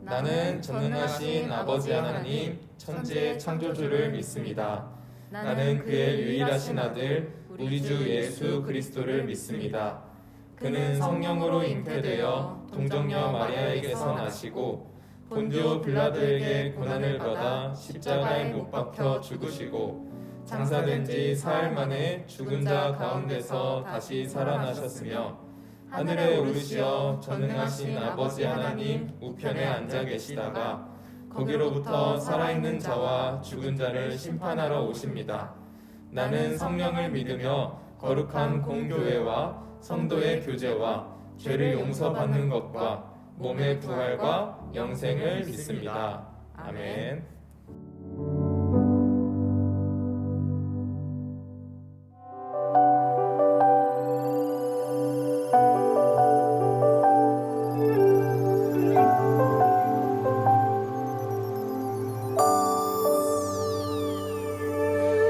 나는 전능하신 아버지 하나님, 천지의 창조주를 믿습니다. 나는 그의 유일하신 아들, 우리 주 예수 그리스도를 믿습니다. 그는 성령으로 잉태되어 동정녀 마리아에게서 나시고 본디오 빌라도에게 고난을 받아 십자가에 못 박혀 죽으시고 장사된 지 사흘 만에 죽은 자 가운데서 다시 살아나셨으며 하늘에 오르시어 전능하신 아버지 하나님 우편에 앉아 계시다가 거기로부터 살아있는 자와 죽은 자를 심판하러 오십니다. 나는 성령을 믿으며 거룩한 공교회와 성도의 교제와 죄를 용서받는 것과 몸의 부활과 영생을 믿습니다. 아멘.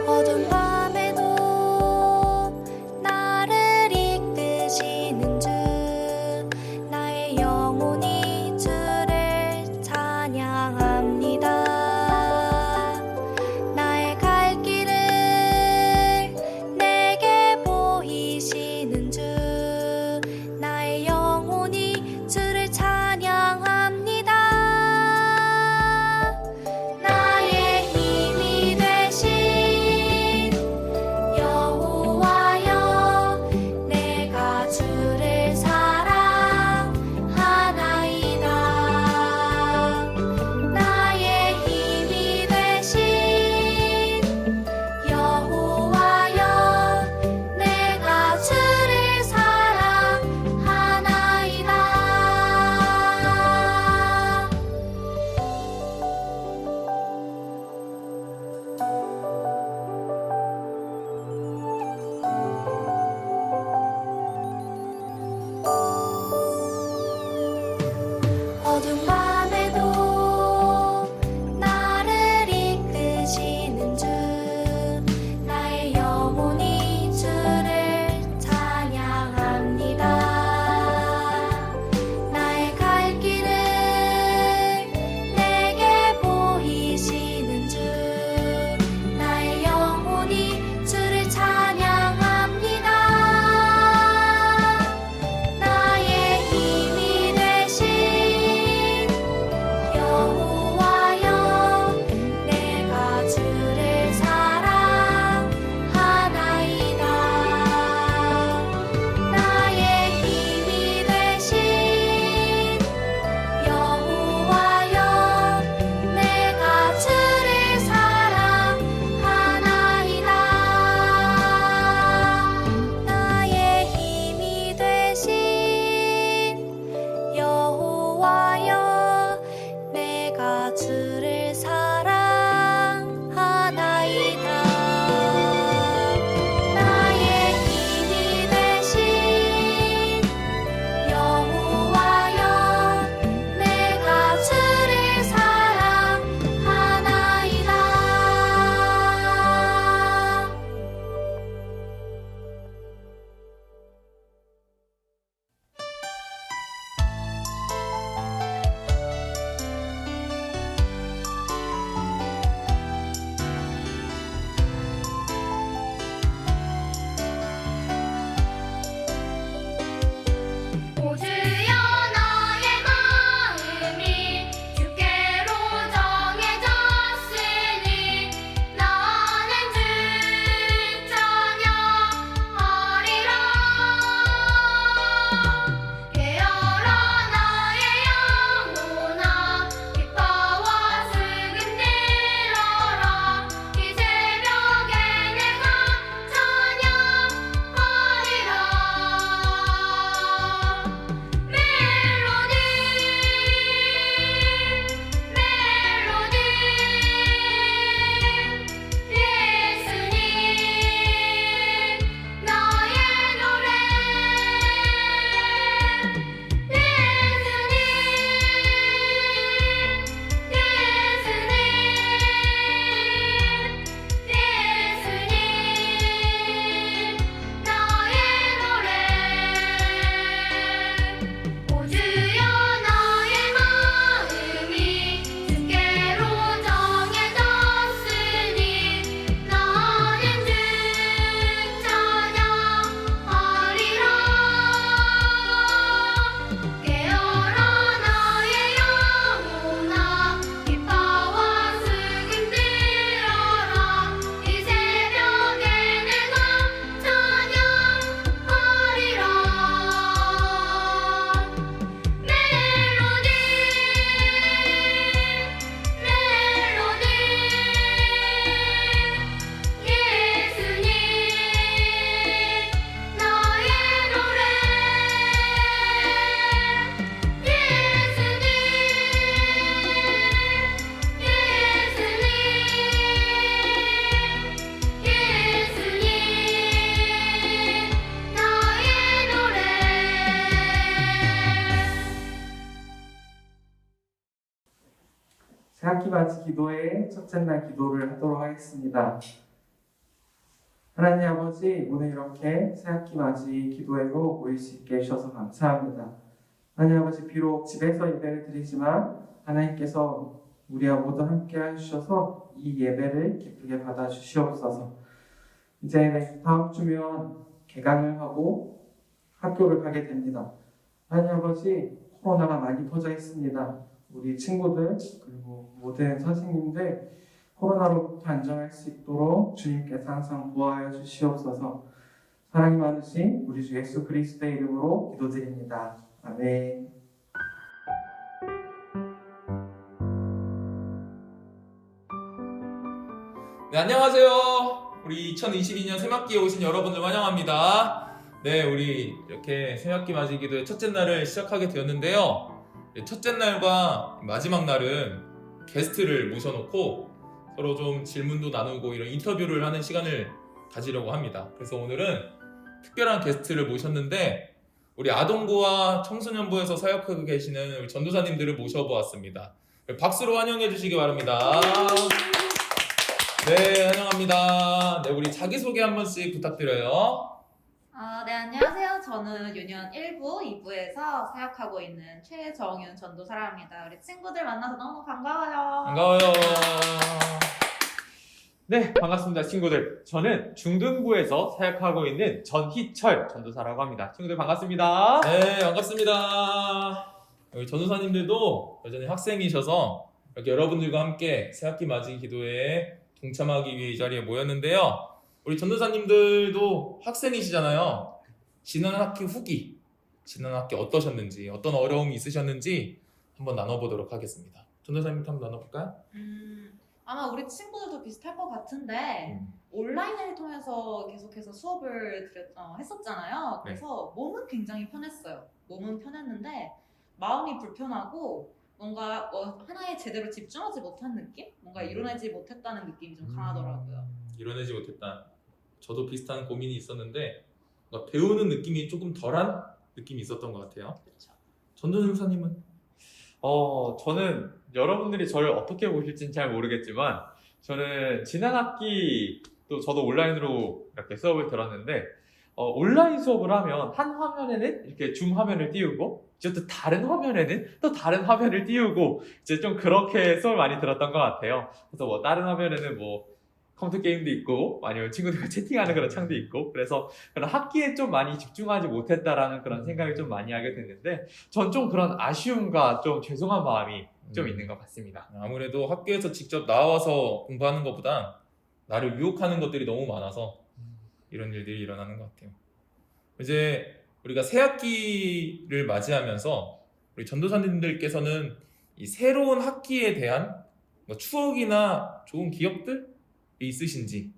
어두운 밤에도 나를 이끄시는 주, 나의 영혼이 주를 찬양합니다. 새학기 맞이 기도의 첫째 날 기도를 하도록 하겠습니다. 하나님 아버지, 오늘 이렇게 새학기 맞이 기도회로 모일 수 있게 해주셔서 감사합니다. 하나님 아버지, 비록 집에서 예배를 드리지만 하나님께서 우리와 모두 함께 해주셔서 이 예배를 기쁘게 받아주시옵소서. 이제 다음 주면 개강을 하고 학교를 가게 됩니다. 하나님 아버지, 코로나가 많이 퍼져 있습니다. 우리 친구들 그리고 모든 선생님들 코로나로부터 안전할 수 있도록 주님께서 항상 보호하여 주시옵소서. 사랑이 많으신 우리 주 예수 그리스도의 이름으로 기도드립니다. 아멘. 네, 안녕하세요. 우리 2022년 새학기에 오신 여러분들 환영합니다. 네, 우리 이렇게 새학기 맞이 기도의 첫째 날을 시작하게 되었는데요. 첫째 날과 마지막 날은 게스트를 모셔놓고 서로 좀 질문도 나누고 이런 인터뷰를 하는 시간을 가지려고 합니다. 그래서 오늘은 특별한 게스트를 모셨는데 우리 아동부와 청소년부에서 사역하고 계시는 우리 전도사님들을 모셔보았습니다. 박수로 환영해 주시기 바랍니다. 네, 환영합니다. 네, 우리 자기소개 한 번씩 부탁드려요. 네, 안녕하세요. 저는 유년 1부, 2부에서 사역하고 있는 최정윤 전도사랍니다. 우리 친구들 만나서 너무 반가워요. 반가워요. 네, 반갑습니다, 친구들. 저는 중등부에서 사역하고 있는 전희철 전도사라고 합니다. 친구들 반갑습니다. 네, 반갑습니다. 우리 전도사님들도 여전히 학생이셔서 이렇게 여러분들과 함께 새학기 맞이 기도회에 동참하기 위해 이 자리에 모였는데요. 우리 전도사님들도 학생이시잖아요. 지난 학기 후기, 지난 학기 어떠셨는지, 어떤 어려움이 있으셨는지 한번 나눠보도록 하겠습니다. 전도사님부터 한번 나눠볼까요? 아마 우리 친구들도 비슷할 것 같은데 온라인을 통해서 계속해서 수업을 했었잖아요. 그래서 몸은 굉장히 편했어요. 몸은 편했는데 마음이 불편하고 뭔가 하나에 제대로 집중하지 못한 느낌? 뭔가 이뤄내지 못했다는 느낌이 좀 강하더라고요. 이뤄내지 못했다. 저도 비슷한 고민이 있었는데 뭔가 배우는 느낌이 조금 덜한 느낌이 있었던 것 같아요. 그렇죠. 전도사님은? 저는 여러분들이 저를 어떻게 보실지는 잘 모르겠지만 저는 지난 학기 또 저도 온라인으로 이렇게 수업을 들었는데 온라인 수업을 하면 한 화면에는 이렇게 줌 화면을 띄우고 이제 또 다른 화면에는 또 다른 화면을 띄우고 이제 좀 그렇게 수업을 많이 들었던 것 같아요. 그래서 뭐 다른 화면에는 뭐 컴퓨터 게임도 있고 아니면 친구들과 채팅하는 그런 창도 있고 그래서 그런 학기에 좀 많이 집중하지 못했다라는 그런 생각을 좀 많이 하게 됐는데 전 좀 그런 아쉬움과 좀 죄송한 마음이 좀 있는 것 같습니다. 아무래도 학교에서 직접 나와서 공부하는 것보다 나를 유혹하는 것들이 너무 많아서 이런 일들이 일어나는 것 같아요. 이제 우리가 새학기를 맞이하면서 우리 전도사님들께서는 이 새로운 학기에 대한 뭐 추억이나 좋은 기억들이 있으신지?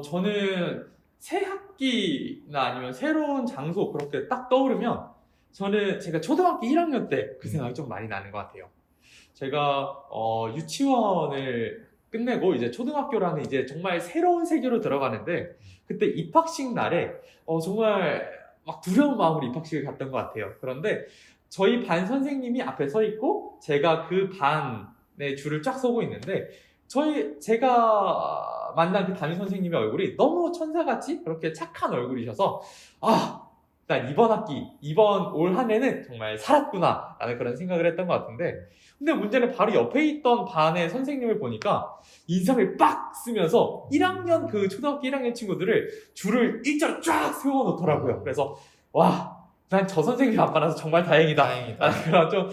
저는 새 학기나 아니면 새로운 장소 그렇게 딱 떠오르면 제가 초등학교 1학년 때 그 생각이 좀 많이 나는 것 같아요. 제가 유치원을 끝내고 이제 초등학교라는 이제 정말 새로운 세계로 들어가는데 그때 입학식 날에 정말 막 두려운 마음으로 입학식을 갔던 것 같아요. 그런데 저희 반 선생님이 앞에 서 있고 제가 그 반의 줄을 쫙 서고 있는데 제가 만난 그 담임 선생님의 얼굴이 너무 천사같이 그렇게 착한 얼굴이셔서 난 이번 올 한 해는 정말 살았구나 라는 그런 생각을 했던 것 같은데 근데 문제는 바로 옆에 있던 반의 선생님을 보니까 인상을 빡 쓰면서 1학년 그 초등학교 1학년 친구들을 줄을 일자로 쫙 세워놓더라고요. 그래서 난 저 선생님 안 만나서 정말 다행이다. 라는 그런 좀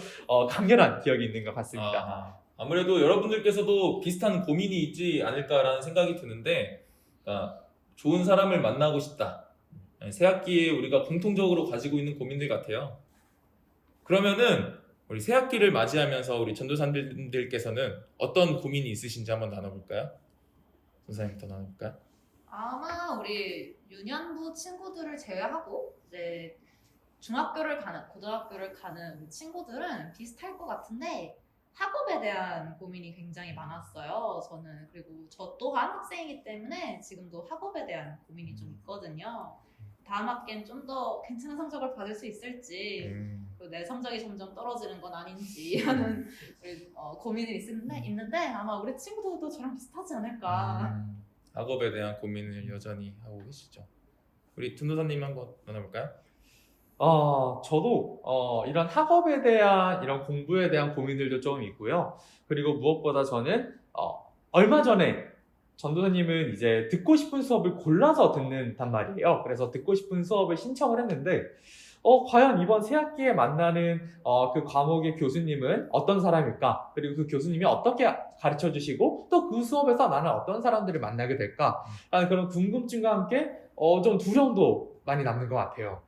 강렬한 기억이 있는 것 같습니다. 아무래도 여러분들께서도 비슷한 고민이 있지 않을까라는 생각이 드는데 그러니까 좋은 사람을 만나고 싶다. 새학기에 우리가 공통적으로 가지고 있는 고민들 같아요. 그러면은 우리 새학기를 맞이하면서 우리 전도사님들께서는 어떤 고민이 있으신지 한번 나눠볼까요? 전도사님부터 나눠볼까요? 아마 우리 유년부 친구들을 제외하고 이제 중학교를 가는, 고등학교를 가는 우리 친구들은 비슷할 것 같은데 학업에 대한 고민이 굉장히 많았어요. 그리고 저 또한 학생이기 때문에 지금도 학업에 대한 고민이 좀 있거든요. 다음 학기엔 좀 더 괜찮은 성적을 받을 수 있을지 그리고 내 성적이 점점 떨어지는 건 아닌지 하는 고민이 있는데 아마 우리 친구들도 저랑 비슷하지 않을까. 학업에 대한 고민을 여전히 하고 계시죠. 우리 전도사님 한번 나눠볼까요? 저도 이런 학업에 대한 이런 공부에 대한 고민들도 좀 있고요. 그리고 무엇보다 저는 얼마 전에 전도사님은 이제 듣고 싶은 수업을 골라서 듣는단 말이에요. 그래서 듣고 싶은 수업을 신청을 했는데 과연 이번 새 학기에 만나는 그 과목의 교수님은 어떤 사람일까? 그리고 그 교수님이 어떻게 가르쳐 주시고 또 그 수업에서 나는 어떤 사람들을 만나게 될까? 라는 그런 궁금증과 함께 좀 두려움도 많이 남는 것 같아요.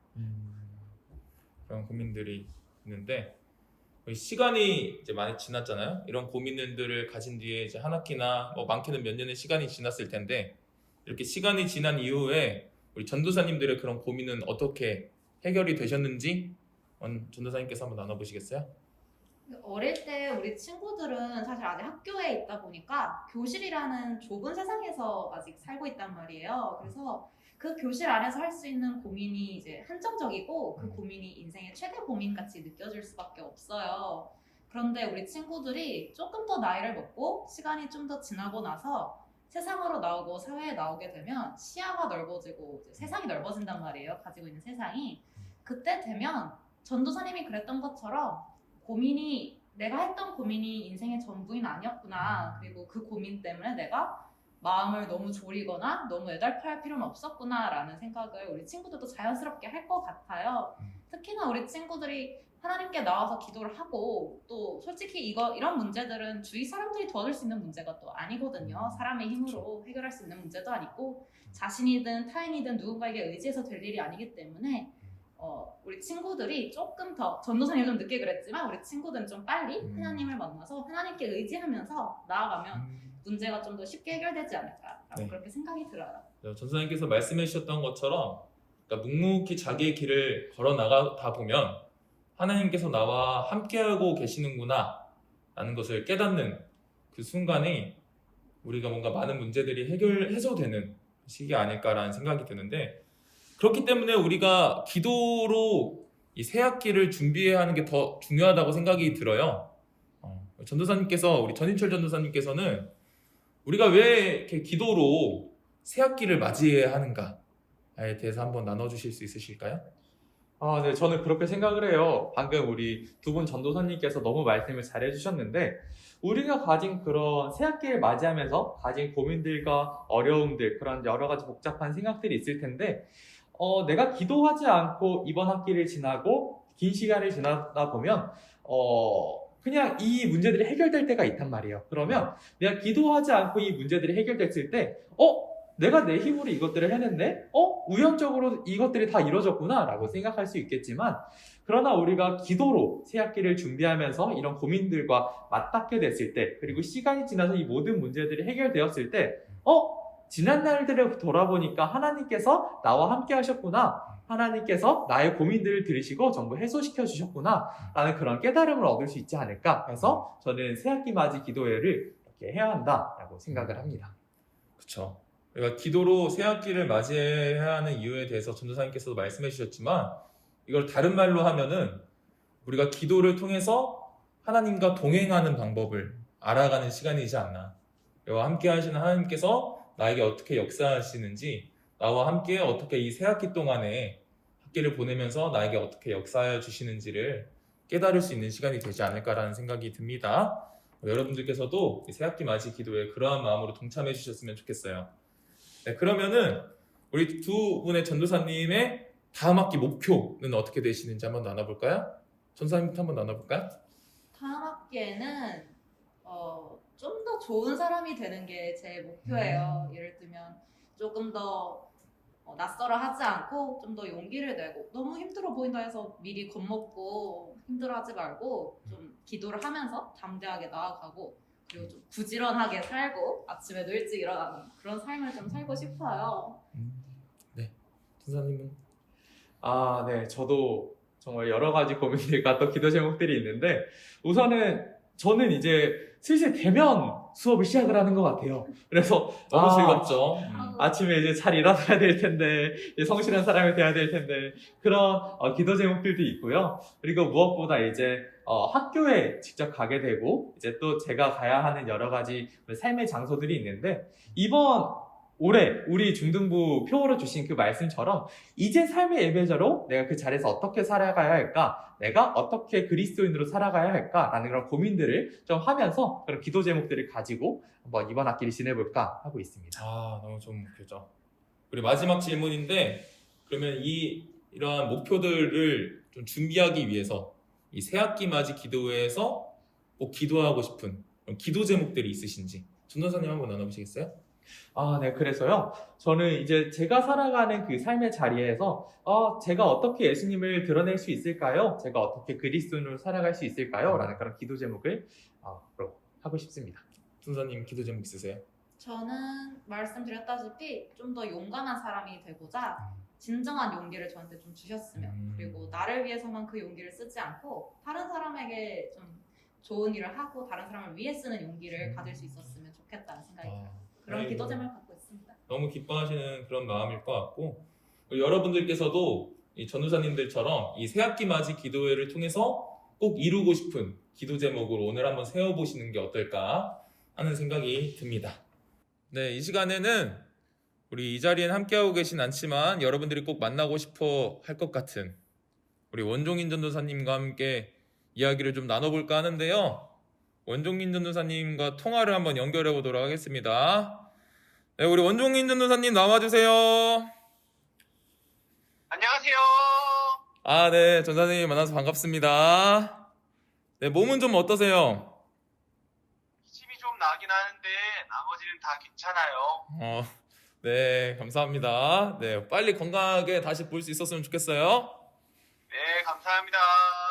그런 고민들이 있는데 시간이 이제 많이 지났잖아요. 이런 고민들을 가진 뒤에 이제 한 학기나 뭐 많게는 몇 년의 시간이 지났을 텐데 이렇게 시간이 지난 이후에 우리 전도사님들의 그런 고민은 어떻게 해결이 되셨는지 전도사님께서 한번 나눠보시겠어요? 어릴 때 우리 친구들은 사실 아직 학교에 있다 보니까 교실이라는 좁은 세상에서 아직 살고 있단 말이에요. 그래서 그 교실 안에서 할 수 있는 고민이 이제 한정적이고 그 고민이 인생의 최대 고민같이 느껴질 수밖에 없어요. 그런데 우리 친구들이 조금 더 나이를 먹고 시간이 좀 더 지나고 나서 세상으로 나오고 사회에 나오게 되면 시야가 넓어지고 이제 세상이 넓어진단 말이에요. 가지고 있는 세상이. 그때 되면 전도사님이 그랬던 것처럼 내가 했던 고민이 인생의 전부인 아니었구나. 그리고 그 고민 때문에 내가 마음을 너무 졸이거나 너무 애달파할 필요는 없었구나라는 생각을 우리 친구들도 자연스럽게 할 것 같아요. 특히나 우리 친구들이 하나님께 나와서 기도를 하고 또 솔직히 이런 문제들은 주위 사람들이 도와줄 수 있는 문제가 또 아니거든요. 사람의 힘으로 해결할 수 있는 문제도 아니고 자신이든 타인이든 누군가에게 의지해서 될 일이 아니기 때문에 우리 친구들이 조금 더 전도사님 좀 늦게 그랬지만 우리 친구들은 좀 빨리 하나님을 만나서 하나님께 의지하면서 나아가면 문제가 좀 더 쉽게 해결되지 않을까라고 그렇게 생각이 들어요. 전도사님께서 말씀해 주셨던 것처럼 그러니까 묵묵히 자기의 길을 걸어 나가다 보면 하나님께서 나와 함께하고 계시는구나 라는 것을 깨닫는 그 순간에 우리가 뭔가 많은 문제들이 해결해서 되는 시기 아닐까라는 생각이 드는데 그렇기 때문에 우리가 기도로 이 새 학기를 준비해야 하는 게 더 중요하다고 생각이 들어요. 전도사님께서 우리 전인철 전도사님께서는 우리가 왜 이렇게 기도로 새 학기를 맞이해야 하는가에 대해서 한번 나눠주실 수 있으실까요? 네, 저는 그렇게 생각을 해요. 방금 우리 두 분 전도사님께서 너무 말씀을 잘 해주셨는데 우리가 가진 그런 새 학기를 맞이하면서 가진 고민들과 어려움들 그런 여러 가지 복잡한 생각들이 있을 텐데 내가 기도하지 않고 이번 학기를 지나고 긴 시간을 지나다 보면 그냥 이 문제들이 해결될 때가 있단 말이에요. 그러면 내가 기도하지 않고 이 문제들이 해결됐을 때 내가 내 힘으로 이것들을 해냈네? 우연적으로 이것들이 다 이루어졌구나 라고 생각할 수 있겠지만 그러나 우리가 기도로 새 학기를 준비하면서 이런 고민들과 맞닿게 됐을 때 그리고 시간이 지나서 이 모든 문제들이 해결되었을 때 지난 날들을 돌아보니까 하나님께서 나와 함께 하셨구나. 하나님께서 나의 고민들을 들으시고 전부 해소시켜 주셨구나. 라는 그런 깨달음을 얻을 수 있지 않을까 해서 저는 새학기 맞이 기도회를 이렇게 해야 한다라고 생각을 합니다. 그렇죠. 우리가 기도로 새 학기를 맞이해야 하는 이유에 대해서 전도사님께서도 말씀해 주셨지만 이걸 다른 말로 하면은 우리가 기도를 통해서 하나님과 동행하는 방법을 알아가는 시간이지 않나. 이와 함께 하시는 하나님께서 나에게 어떻게 역사하시는지 나와 함께 어떻게 이 새 학기 동안에 학기를 보내면서 나에게 어떻게 역사해 주시는지를 깨달을 수 있는 시간이 되지 않을까라는 생각이 듭니다. 여러분들께서도 새 학기 맞이 기도에 그러한 마음으로 동참해 주셨으면 좋겠어요. 네, 그러면은 우리 두 분의 전도사님의 다음 학기 목표는 어떻게 되시는지 한번 나눠볼까요? 전도사님부터 한번 나눠볼까요? 다음 학기에는 좀 더 좋은 사람이 되는 게 제 목표예요. 예를 들면 조금 더 낯설어 하지 않고 좀 더 용기를 내고 너무 힘들어 보인다 해서 미리 겁먹고 힘들어하지 말고 좀 기도를 하면서 담대하게 나아가고 그리고 좀 부지런하게 살고 아침에도 일찍 일어나는 그런 삶을 좀 살고 싶어요. 네, 전도사님은? 네, 저도 정말 여러 가지 고민들과 또 기도 제목들이 있는데 우선은 저는 이제 슬슬 대면 수업을 시작을 하는 것 같아요. 그래서 너무 즐겁죠. 아침에 이제 잘 일어나야 될 텐데, 이제 성실한 사람이 돼야 될 텐데, 그런 기도 제목들도 있고요. 그리고 무엇보다 이제 학교에 직접 가게 되고, 이제 또 제가 가야 하는 여러 가지 삶의 장소들이 있는데, 올해 우리 중등부 표어로 주신 그 말씀처럼 이제 삶의 예배자로 내가 그 자리에서 어떻게 살아가야 할까? 내가 어떻게 그리스도인으로 살아가야 할까? 라는 그런 고민들을 좀 하면서 그런 기도 제목들을 가지고 한번 이번 학기를 지내볼까 하고 있습니다. 너무 좋은 목표죠. 그리고 마지막 질문인데, 그러면 이러한 목표들을 좀 준비하기 위해서 이 새학기 맞이 기도회에서 꼭 기도하고 싶은 그런 기도 제목들이 있으신지 전도사님 한번 나눠보시겠어요? 네, 그래서요. 저는 이제 제가 살아가는 그 삶의 자리에서 제가 어떻게 예수님을 드러낼 수 있을까요? 제가 어떻게 그리스도인으로 살아갈 수 있을까요? 라는 그런 기도 제목을 하고 싶습니다. 전도사님 기도 제목 있으세요? 저는 말씀드렸다시피 좀 더 용감한 사람이 되고자 진정한 용기를 저한테 좀 주셨으면, 그리고 나를 위해서만 그 용기를 쓰지 않고 다른 사람에게 좀 좋은 일을 하고 다른 사람을 위해 쓰는 용기를 가질 수 있었으면 좋겠다는 생각이 들어요. 그런 기도 제목을 갖고 있습니다. 너무 기뻐하시는 그런 마음일 것 같고, 그리고 여러분들께서도 이 전도사님들처럼 이 새학기 맞이 기도회를 통해서 꼭 이루고 싶은 기도 제목을 오늘 한번 세워보시는 게 어떨까 하는 생각이 듭니다. 네, 이 시간에는 우리 이 자리엔 함께하고 계신 않지만 여러분들이 꼭 만나고 싶어 할 것 같은 우리 원종인 전도사님과 함께 이야기를 좀 나눠볼까 하는데요. 원종인 전도사님과 통화를 한번 연결해 보도록 하겠습니다. 네, 우리 원종인 전도사님 나와주세요. 안녕하세요. 네, 전사님 만나서 반갑습니다. 네, 몸은 좀 어떠세요? 기침이 좀 나긴 하는데 나머지는 다 괜찮아요. 네, 감사합니다. 네, 빨리 건강하게 다시 볼 수 있었으면 좋겠어요. 네, 감사합니다.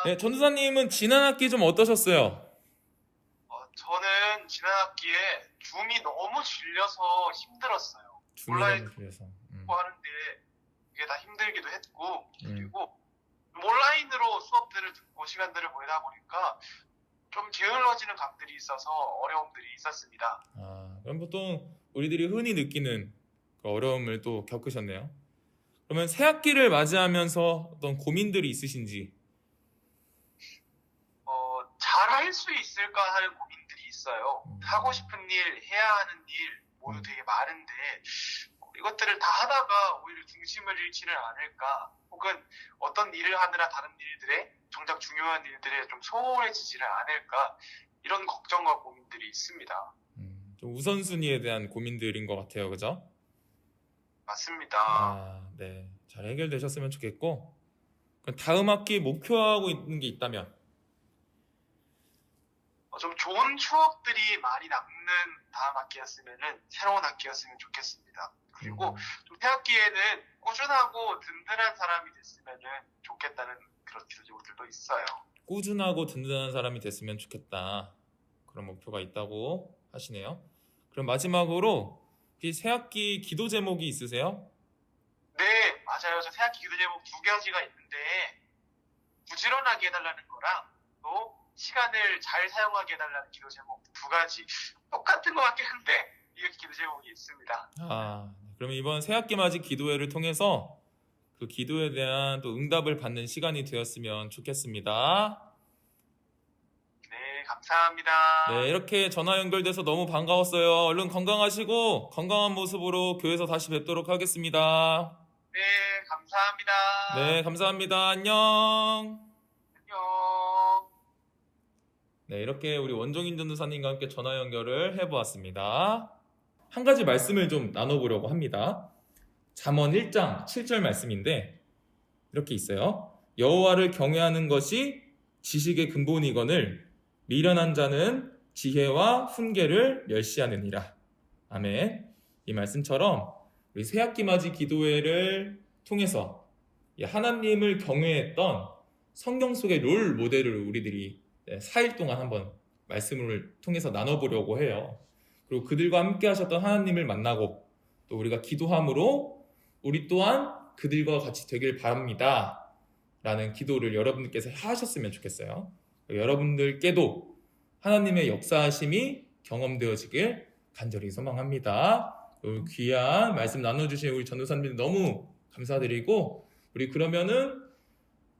네, 전도사님은 지난 학기 좀 어떠셨어요? 저는 지난 학기에 줌이 너무 질려서 힘들었어요. 온라인 그래서 하는데 이게 다 힘들기도 했고, 그리고 온라인으로 수업들을 듣고 시간들을 보내다 보니까 좀 게을러지는 감들이 있어서 어려움들이 있었습니다. 그럼 보통 우리들이 흔히 느끼는 그 어려움을 또 겪으셨네요. 그러면 새 학기를 맞이하면서 어떤 고민들이 있으신지? 잘할 수 있을까 하는 고민들이 있어요. 하고 싶은 일, 해야 하는 일 모두 되게 많은데 이것들을 다 하다가 오히려 중심을 잃지는 않을까, 혹은 어떤 일을 하느라 다른 일들에, 정작 중요한 일들에 좀 소홀해지지는 않을까, 이런 걱정과 고민들이 있습니다. 좀 우선순위에 대한 고민들인 것 같아요. 그죠? 맞습니다. 네. 잘 해결되셨으면 좋겠고, 그럼 다음 학기 목표하고 있는 게 있다면? 좀 좋은 추억들이 많이 남는 다음 학기였으면은, 새로운 학기였으면 좋겠습니다. 그리고 좀 새 학기에는 꾸준하고 든든한 사람이 됐으면은 좋겠다는 그런 기도제목들도 있어요. 꾸준하고 든든한 사람이 됐으면 좋겠다. 그런 목표가 있다고 하시네요. 그럼 마지막으로 혹시 새 학기 기도 제목이 있으세요? 네, 맞아요. 저 새 학기 기도 제목 2가지가 있는데, 부지런하게 해달라는 거랑 또 시간을 잘 사용하게 해달라는 기도 제목 2가지, 똑같은 것 같긴 한데 이렇게 기도 제목이 있습니다. 그러면 이번 새 학기 맞이 기도회를 통해서 그 기도에 대한 또 응답을 받는 시간이 되었으면 좋겠습니다. 네, 감사합니다. 네, 이렇게 전화 연결돼서 너무 반가웠어요. 얼른 건강하시고 건강한 모습으로 교회에서 다시 뵙도록 하겠습니다. 네, 감사합니다. 네, 감사합니다. 안녕. 안녕. 네, 이렇게 우리 원종인 전도사님과 함께 전화 연결을 해보았습니다. 한 가지 말씀을 좀 나눠보려고 합니다. 잠언 1장 7절 말씀인데 이렇게 있어요. 여호와를 경외하는 것이 지식의 근본이거늘 미련한 자는 지혜와 훈계를 멸시하느니라. 아멘. 이 말씀처럼 우리 새학기 맞이 기도회를 통해서 하나님을 경외했던 성경 속의 롤 모델을 우리들이 4일 동안 한번 말씀을 통해서 나눠보려고 해요. 그리고 그들과 함께 하셨던 하나님을 만나고 또 우리가 기도함으로 우리 또한 그들과 같이 되길 바랍니다 라는 기도를 여러분들께서 하셨으면 좋겠어요. 여러분들께도 하나님의 역사하심이 경험되어지길 간절히 소망합니다. 귀한 말씀 나눠주신 우리 전도사님들 너무 감사드리고, 우리 그러면은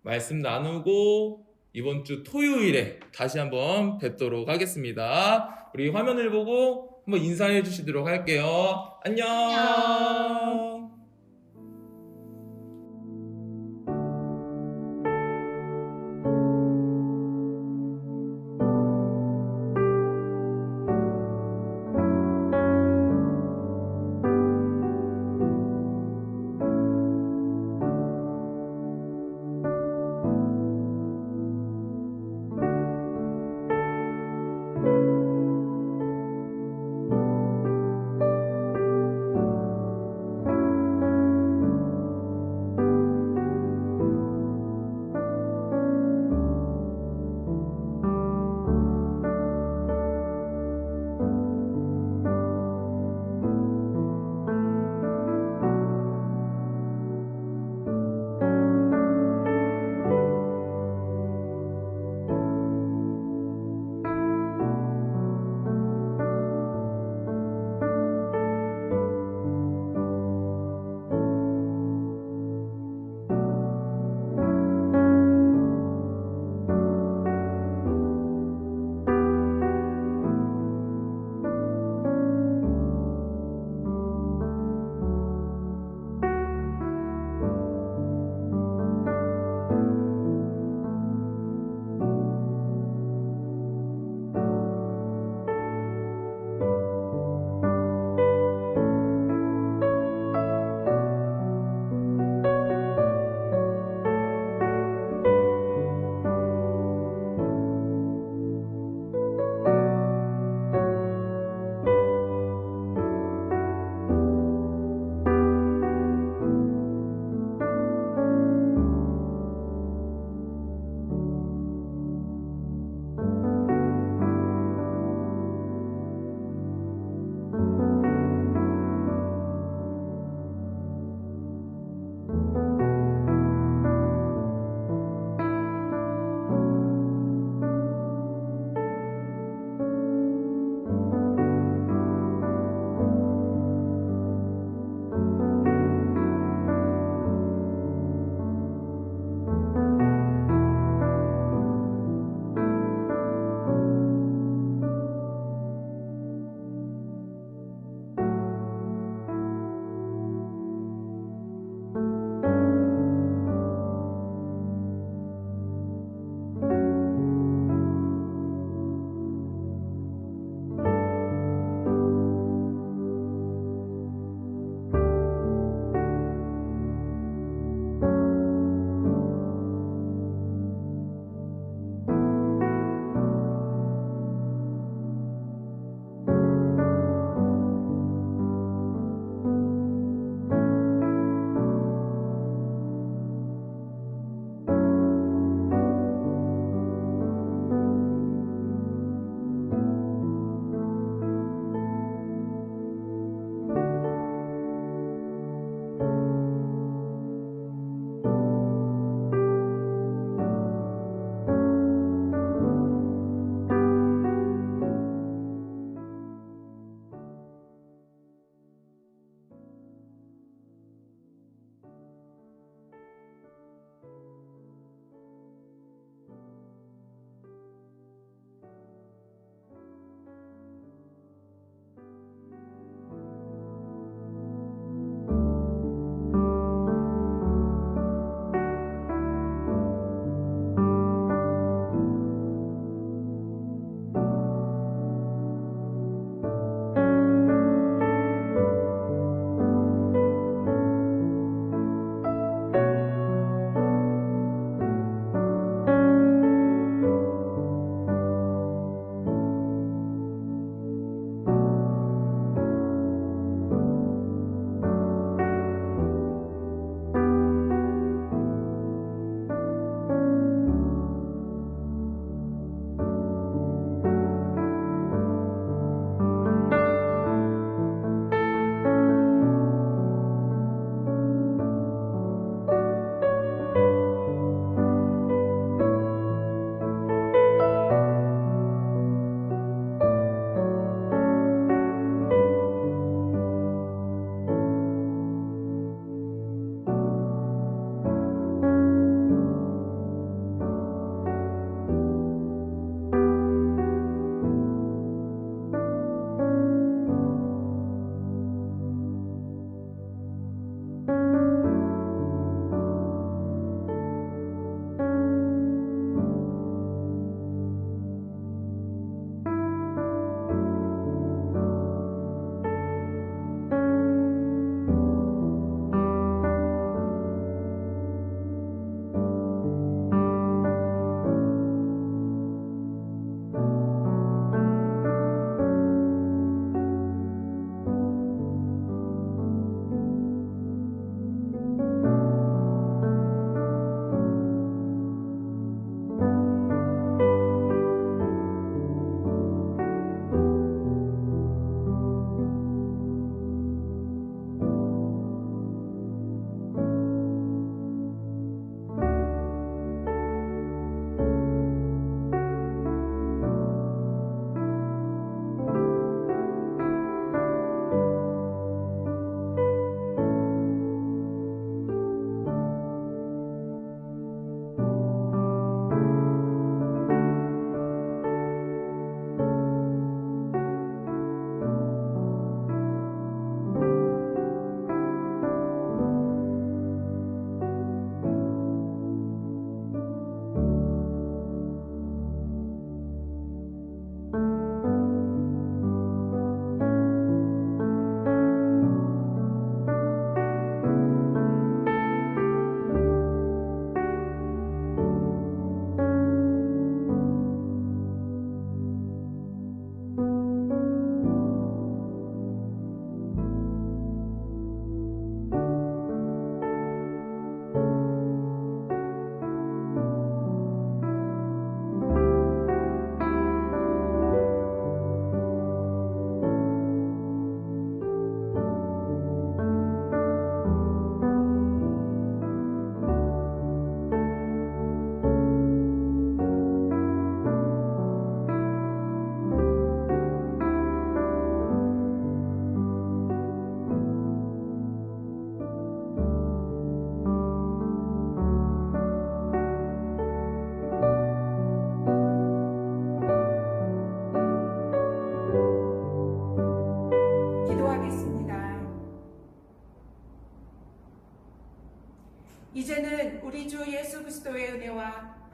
말씀 나누고 이번 주 토요일에 다시 한번 뵙도록 하겠습니다. 우리 화면을 보고 한번 인사해 주시도록 할게요. 안녕. 안녕.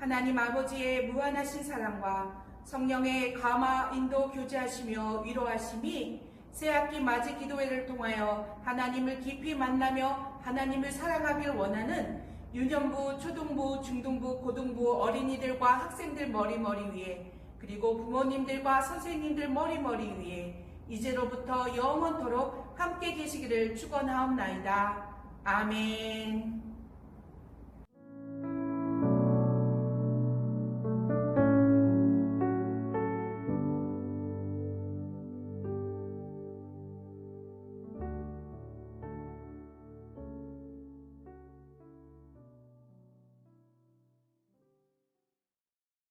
하나님 아버지의 무한하신 사랑과 성령의 감화 인도 교제하시며 위로하심이 새학기 맞이 기도회를 통하여 하나님을 깊이 만나며 하나님을 사랑하길 원하는 유년부, 초등부, 중등부, 고등부 어린이들과 학생들 머리머리 위에 그리고 부모님들과 선생님들 머리머리 위에 이제로부터 영원토록 함께 계시기를 축원하옵나이다. 아멘.